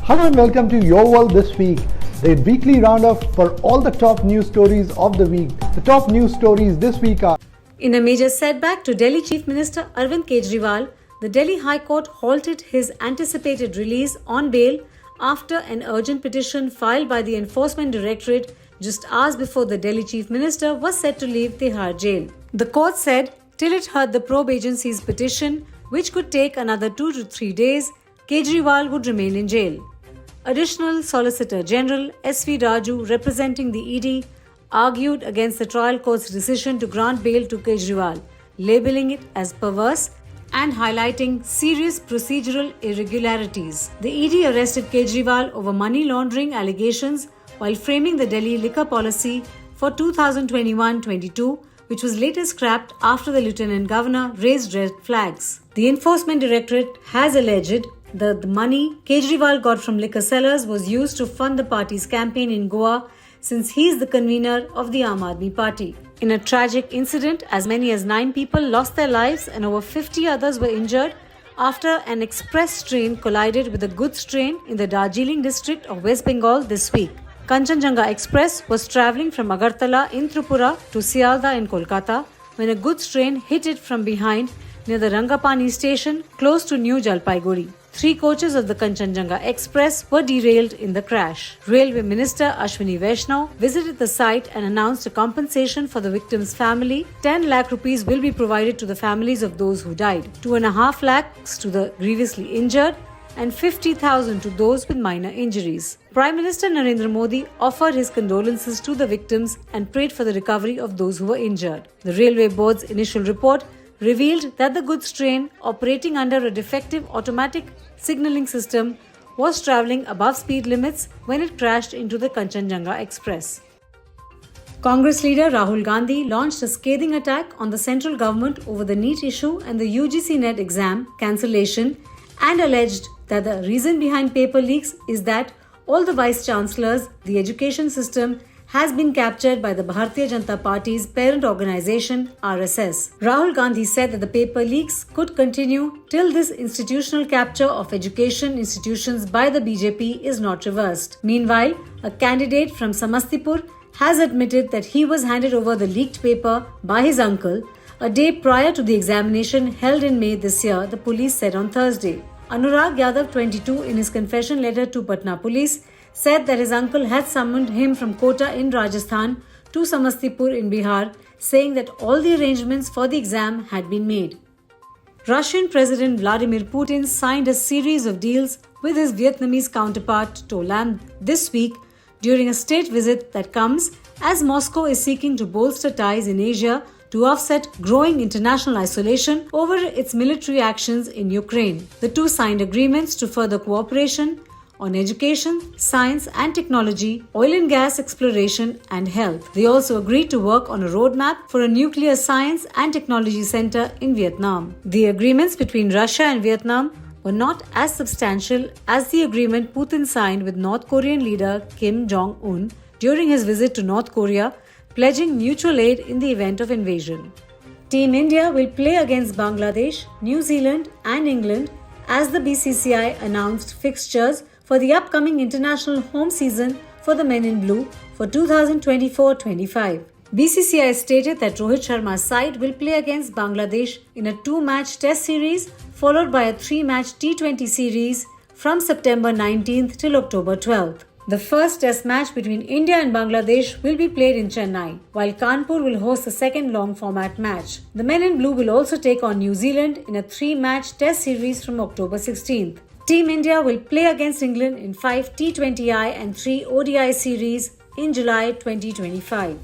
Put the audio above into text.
Hello and welcome to Your World This Week, the weekly roundup for all the top news stories of the week. The top news stories this week are: in a major setback to Delhi Chief Minister Arvind Kejriwal, the Delhi High Court halted his anticipated release on bail after an urgent petition filed by the Enforcement Directorate just hours before the Delhi Chief Minister was set to leave Tihar jail. The court said till it heard the probe agency's petition, which could take another 2 to 3 days, Kejriwal would remain in jail. Additional Solicitor General S.V. Raju, representing the ED, argued against the trial court's decision to grant bail to Kejriwal, labelling it as perverse and highlighting serious procedural irregularities. The ED arrested Kejriwal over money laundering allegations while framing the Delhi liquor policy for 2021-22, which was later scrapped after the Lieutenant Governor raised red flags. The Enforcement Directorate has alleged that the money Kejriwal got from liquor sellers was used to fund the party's campaign in Goa, since he is the convener of the Aam Aadmi Party. In a tragic incident, as many as 9 people lost their lives and over 50 others were injured after an express train collided with a goods train in the Darjeeling district of West Bengal this week. Kanchenjunga Express was travelling from Agartala in Tripura to Sialda in Kolkata when a goods train hit it from behind near the Rangapani station close to New Jalpaiguri. 3 coaches of the Kanchenjunga Express were derailed in the crash. Railway Minister Ashwini Vaishnaw visited the site and announced a compensation for the victim's family. 10 lakh rupees will be provided to the families of those who died, 2.5 lakhs to the grievously injured, and 50,000 to those with minor injuries. Prime Minister Narendra Modi offered his condolences to the victims and prayed for the recovery of those who were injured. The Railway Board's initial report revealed that the goods train, operating under a defective automatic signalling system, was travelling above speed limits when it crashed into the Kanchenjunga Express. Congress leader Rahul Gandhi launched a scathing attack on the central government over the NEET issue and the UGC NET exam cancellation, and alleged that the reason behind paper leaks is that all the vice-chancellors, the education system, has been captured by the Bharatiya Janata Party's parent organization, RSS. Rahul Gandhi said that the paper leaks could continue till this institutional capture of education institutions by the BJP is not reversed. Meanwhile, a candidate from Samastipur has admitted that he was handed over the leaked paper by his uncle a day prior to the examination held in May this year, the police said on Thursday. Anurag Yadav, 22, in his confession letter to Patna police, said that his uncle had summoned him from Kota in Rajasthan to Samastipur in Bihar, saying that all the arrangements for the exam had been made. Russian President Vladimir Putin signed a series of deals with his Vietnamese counterpart To Lam this week during a state visit that comes as Moscow is seeking to bolster ties in Asia to offset growing international isolation over its military actions in Ukraine. The two signed agreements to further cooperation on education, science and technology, oil and gas exploration and health. They also agreed to work on a roadmap for a nuclear science and technology center in Vietnam. The agreements between Russia and Vietnam were not as substantial as the agreement Putin signed with North Korean leader Kim Jong-un during his visit to North Korea, pledging mutual aid in the event of invasion. Team India will play against Bangladesh, New Zealand and England as the BCCI announced fixtures for the upcoming international home season for the Men in Blue for 2024-25. BCCI stated that Rohit Sharma's side will play against Bangladesh in a 2-match test series followed by a 3-match T20 series from September 19th till October 12th. The first test match between India and Bangladesh will be played in Chennai, while Kanpur will host the second long-format match. The Men in Blue will also take on New Zealand in a 3-match test series from October 16th. Team India will play against England in 5 T20I and 3 ODI series in July 2025.